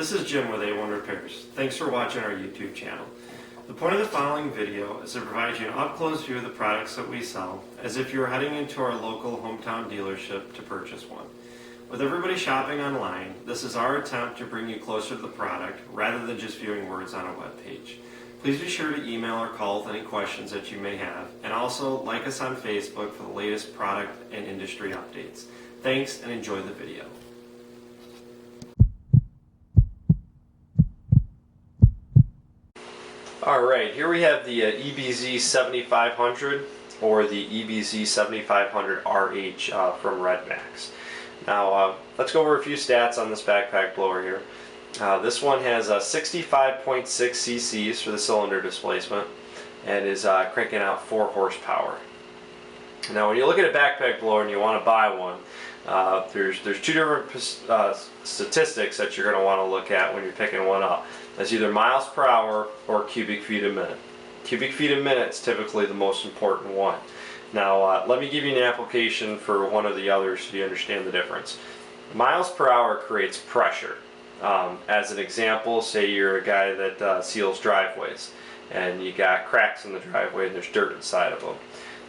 This is Jim with A1 Repairs. Thanks for watching our YouTube channel. The point of the following video is to provide you an up-close view of the products that we sell, as if you were heading into our local hometown dealership to purchase one. With everybody shopping online, this is our attempt to bring you closer to the product rather than just viewing words on a web page. Please be sure to email or call with any questions that you may have, and also like us on Facebook for the latest product and industry updates. Thanks and enjoy the video. Alright, here we have the EBZ 7500 or the EBZ 7500 RH from Redmax. Now let's go over a few stats on this backpack blower here. This one has 65.6 cc's for the cylinder displacement and is cranking out 4 horsepower. Now when you look at a backpack blower and you want to buy one, there's two different statistics that you're going to want to look at when you're picking one up. That's either miles per hour or cubic feet a minute. Cubic feet a minute is typically the most important one. Now let me give you an application for one or the other so you understand the difference. Miles per hour creates pressure. As an example, say you're a guy that seals driveways and you got cracks in the driveway and there's dirt inside of them.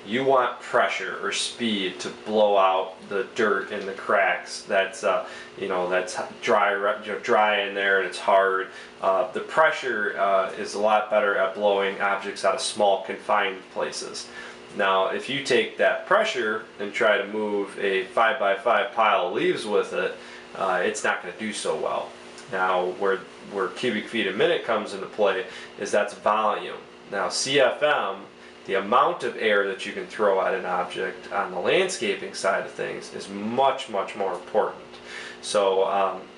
You want pressure or speed to blow out the dirt in the cracks. That's that's dry in there and it's hard. The pressure is a lot better at blowing objects out of small confined places. Now if you take that pressure and try to move a 5x5 pile of leaves with it, it's not going to do so well. Now where cubic feet a minute comes into play is that's volume. Now CFM, the amount of air that you can throw at an object on the landscaping side of things, is much more important. So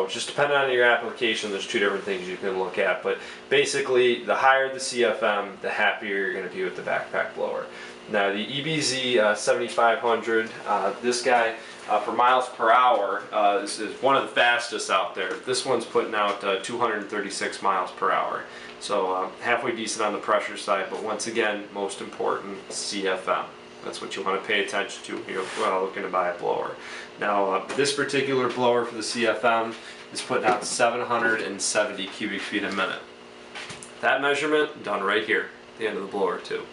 just depending on your application, there's two different things you can look at, but basically the higher the CFM, the happier you're going to be with the backpack blower. Now the EBZ 7500, this guy for miles per hour is one of the fastest out there. This one's putting out 236 miles per hour. So halfway decent on the pressure side, but once again, most important, CFM. That's what you want to pay attention to when you're looking to buy a blower. Now this particular blower for the CFM is putting out 770 cubic feet a minute. That measurement done right here at the end of the blower tube.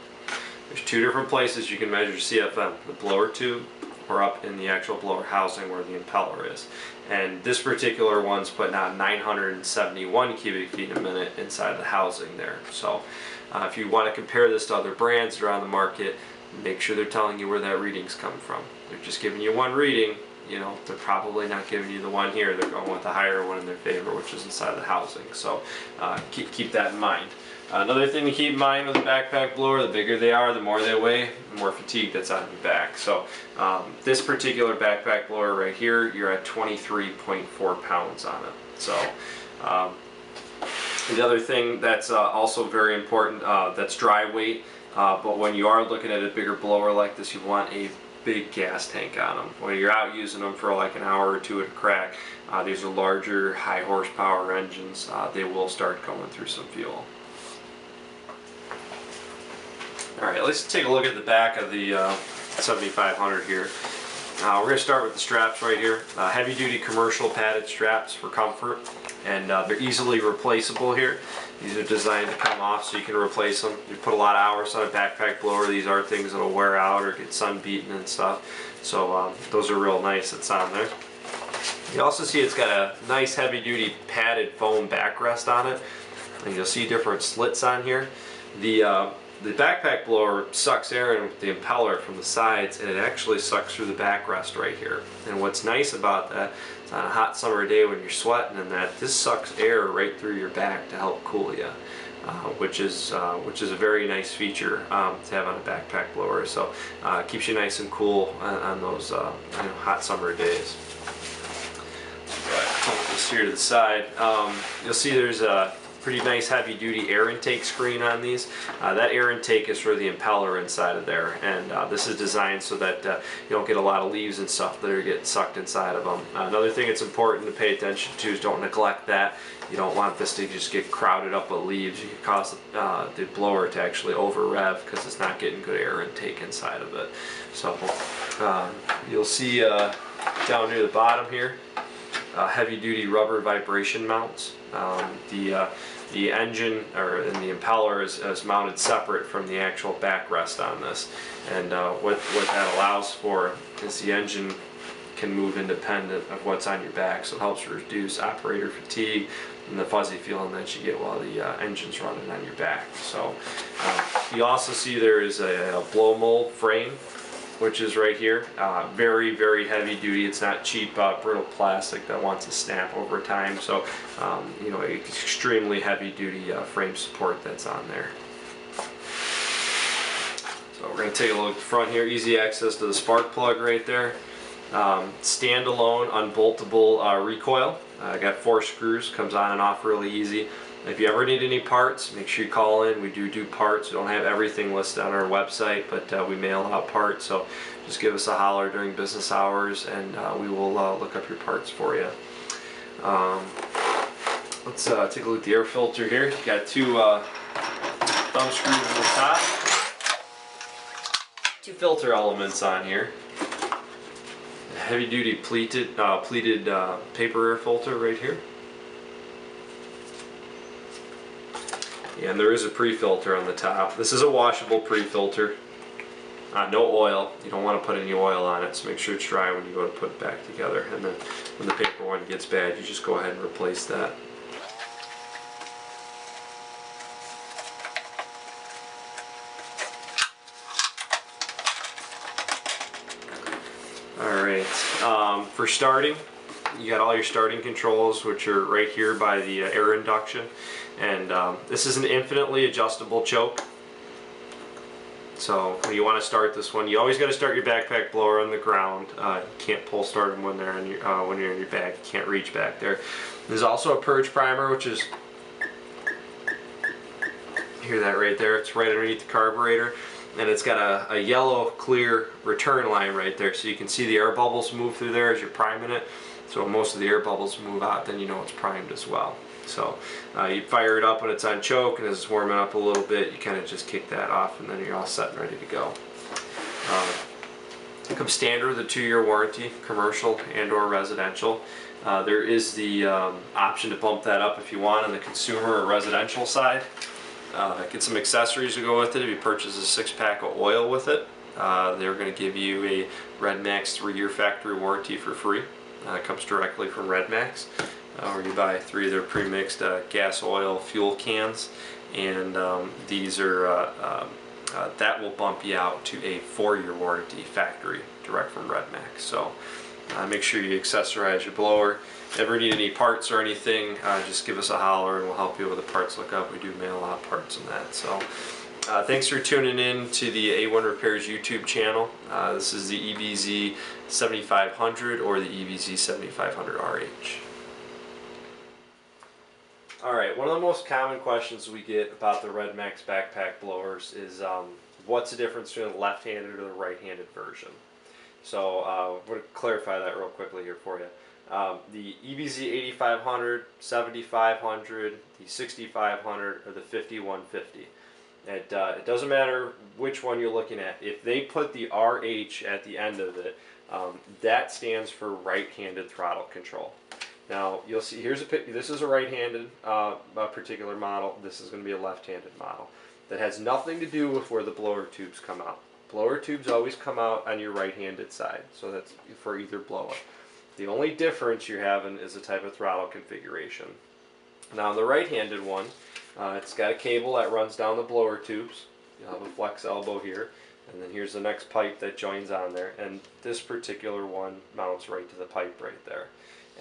There's two different places you can measure CFM, the blower tube or up in the actual blower housing where the impeller is. And this particular one's putting out 971 cubic feet a minute inside the housing there. So if you want to compare this to other brands that are on the market, make sure they're telling you where that reading's coming from. They're just giving you one reading, they're probably not giving you the one here. They're going with the higher one in their favor, which is inside the housing. So keep that in mind. Another thing to keep in mind with a backpack blower, the bigger they are, the more they weigh, the more fatigue that's on your back. So this particular backpack blower right here, you're at 23.4 pounds on it. So the other thing that's also very important, that's dry weight, but when you are looking at a bigger blower like this, you want a big gas tank on them. When you're out using them for like an hour or two at a crack, these are larger, high horsepower engines. They will start going through some fuel. Alright, let's take a look at the back of the 7500 here. We're going to start with the straps right here. Heavy duty commercial padded straps for comfort, and they're easily replaceable here. These are designed to come off so you can replace them. You put a lot of hours on a backpack blower, these are things that will wear out or get sun beaten and stuff. So those are real nice that's on there. You also see it's got a nice heavy duty padded foam backrest on it, and you'll see different slits on here. The backpack blower sucks air in with the impeller from the sides, and it actually sucks through the backrest right here. And what's nice about that is on a hot summer day when you're sweating and that, this sucks air right through your back to help cool you, which is a very nice feature to have on a backpack blower. So keeps you nice and cool on those hot summer days. Come with this here to the side. You'll see there's a pretty nice heavy duty air intake screen on these. That air intake is for the impeller inside of there, and this is designed so that you don't get a lot of leaves and stuff that are getting sucked inside of them. Another thing it's important to pay attention to is don't neglect that. You don't want this to just get crowded up with leaves. You can cause the blower to actually over rev because it's not getting good air intake inside of it. So you'll see down near the bottom here, heavy-duty rubber vibration mounts. The engine and the impeller is mounted separate from the actual backrest on this, and what that allows for is the engine can move independent of what's on your back, so it helps reduce operator fatigue and the fuzzy feeling that you get while the engine's running on your back. So you also see there is a blow mold frame, which is right here. Very, very heavy duty. It's not cheap brittle plastic that wants to snap over time. So, you know, extremely heavy duty frame support that's on there. So we're going to take a look at the front here. Easy access to the spark plug right there. Standalone unboltable recoil. Got 4 screws. Comes on and off really easy. If you ever need any parts, make sure you call in. We do parts. We don't have everything listed on our website, but we mail out parts. So just give us a holler during business hours, and we will look up your parts for you. Let's take a look at the air filter here. You got 2 thumb screws at the top. 2 filter elements on here. Heavy-duty pleated paper air filter right here. And there is a pre-filter on the top. This is a washable pre-filter. No oil. You don't want to put any oil on it, so make sure it's dry when you go to put it back together. And then when the paper one gets bad, you just go ahead and replace that. Alright, for starting, you got all your starting controls, which are right here by the air induction. And this is an infinitely adjustable choke. So when you want to start this one, you always got to start your backpack blower on the ground. You can't pull start them when they're on your, when you're on your back. You can't reach back there. There's also a purge primer, which is, hear that right there? It's right underneath the carburetor. And it's got a yellow clear return line right there, so you can see the air bubbles move through there as you're priming it. So when most of the air bubbles move out, then you know it's primed as well. So you fire it up when it's on choke, and as it's warming up a little bit, you kind of just kick that off, and then you're all set and ready to go. It comes standard with a 2-year warranty, commercial and or residential. There is the option to bump that up if you want on the consumer or residential side. Get some accessories to go with it. If you purchase a 6-pack of oil with it, they're going to give you a Redmax 3-year factory warranty for free. It comes directly from Redmax. Or you buy 3 of their pre-mixed gas, oil, fuel cans, and these are that will bump you out to a 4-year warranty factory direct from Redmax. So make sure you accessorize your blower. Ever need any parts or anything, just give us a holler and we'll help you with a parts lookup. We do mail out parts and that. So thanks for tuning in to the A1 Repairs YouTube channel. This is the EBZ 7500 or the EBZ 7500RH. Alright, one of the most common questions we get about the Redmax backpack blowers is what's the difference between the left-handed or the right-handed version? So I'm going to clarify that real quickly here for you. The EBZ 8500, 7500, the 6500, or the 5150. It doesn't matter which one you're looking at. If they put the RH at the end of it, that stands for right-handed throttle control. Now you'll see here's a picture. This is a right-handed particular model. This is going to be a left-handed model. That has nothing to do with where the blower tubes come out. Blower tubes always come out on your right-handed side, so that's for either blower. The only difference you're having is the type of throttle configuration. Now the right-handed one, it's got a cable that runs down the blower tubes. You'll have a flex elbow here, and then here's the next pipe that joins on there, and this particular one mounts right to the pipe right there.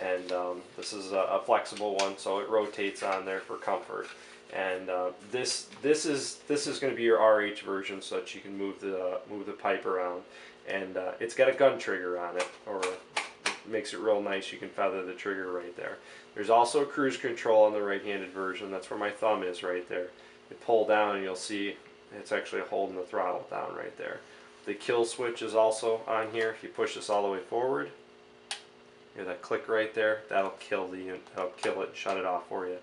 And this is a flexible one, so it rotates on there for comfort. And this is going to be your RH version, so that you can move the pipe around. And it's got a gun trigger on it, or it makes it real nice. You can feather the trigger right there. There's also cruise control on the right-handed version. That's where my thumb is right there. You pull down and you'll see it's actually holding the throttle down right there. The kill switch is also on here. If you push this all the way forward, hear that click right there, that'll kill the unit, that'll kill it and shut it off for you.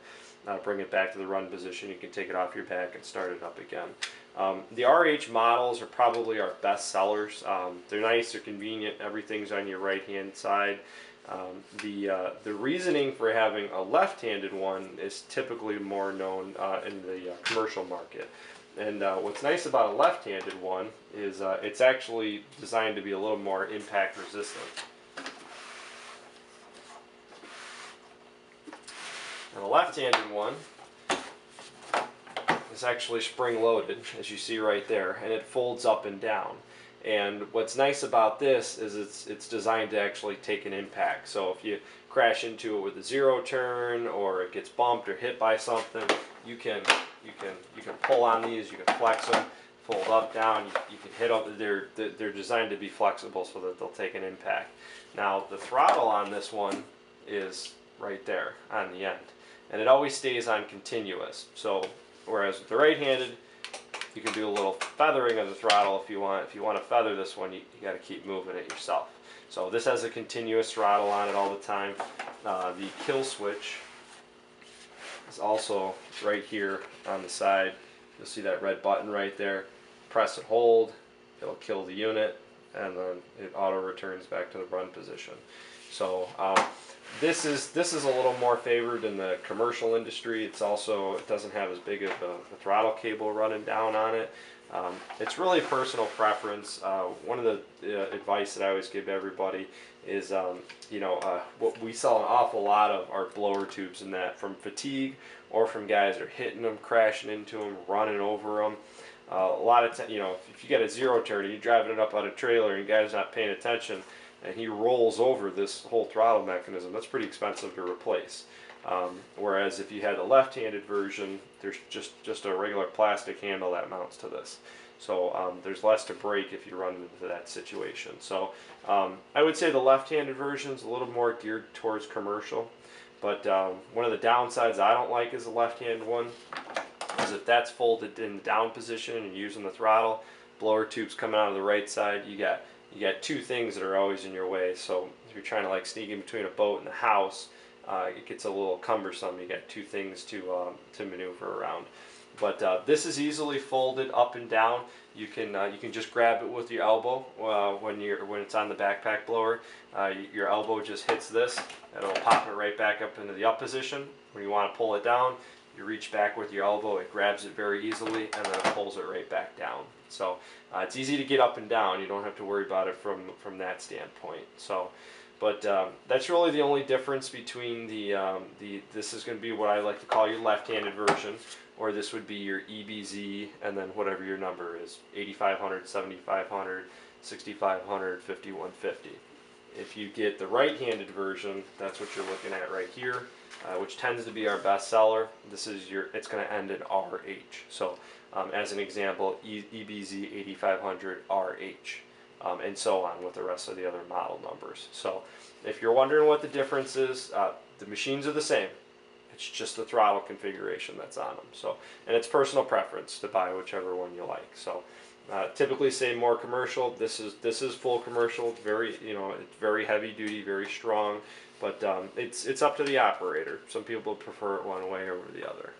Bring it back to the run position. You can take it off your back and start it up again. The RH models are probably our best sellers. They're nice, they're convenient, everything's on your right hand side. The reasoning for having a left-handed one is typically more known in the commercial market. And what's nice about a left-handed one is it's actually designed to be a little more impact resistant. And the left-handed one is actually spring-loaded, as you see right there, and it folds up and down. And what's nice about this is it's designed to actually take an impact. So if you crash into it with a zero turn, or it gets bumped or hit by something, you can pull on these, you can flex them, fold up, down. You can hit up. They're designed to be flexible so that they'll take an impact. Now the throttle on this one is right there on the end, and it always stays on continuous. So whereas with the right-handed, you can do a little feathering of the throttle if you want. If you want to feather this one, you got to keep moving it yourself. So this has a continuous throttle on it all the time. The kill switch is also right here on the side. You'll see that red button right there. Press and hold, it'll kill the unit, and then it auto returns back to the run position. So this is a little more favored in the commercial industry. It doesn't have as big of a throttle cable running down on it. It's really personal preference. One of the advice that I always give everybody is, what we sell an awful lot of are blower tubes, and that from fatigue or from guys that are hitting them, crashing into them, running over them. A lot of if you get a zero turn and you're driving it up on a trailer and the guy's not paying attention, and he rolls over this whole throttle mechanism, that's pretty expensive to replace. Whereas if you had the left-handed version, there's just a regular plastic handle that mounts to this. So there's less to break if you run into that situation. So I would say the left-handed version is a little more geared towards commercial. But one of the downsides I don't like is the left-handed one is if that's folded in the down position and you're using the throttle, blower tubes coming out of the right side, you got two things that are always in your way. So if you're trying to like sneak in between a boat and the house, it gets a little cumbersome. You got two things to maneuver around. But this is easily folded up and down. You can just grab it with your elbow when it's on the backpack blower. Your elbow just hits this, and it'll pop it right back up into the up position. When you want to pull it down, you reach back with your elbow, it grabs it very easily, and then it pulls it right back down. So it's easy to get up and down. You don't have to worry about it from that standpoint. So, but that's really the only difference between this is going to be what I like to call your left-handed version, or this would be your EBZ, and then whatever your number is, 8500, 7500, 6500, 5150. If you get the right-handed version, that's what you're looking at right here, which tends to be our best seller. It's going to end in RH. So as an example, EBZ 8500 RH, and so on with the rest of the other model numbers. So if you're wondering what the difference is, the machines are the same. It's just the throttle configuration that's on them. So, and it's personal preference to buy whichever one you like. So typically say more commercial. This is full commercial. It's very heavy duty, very strong, but it's up to the operator. Some people prefer it one way over the other.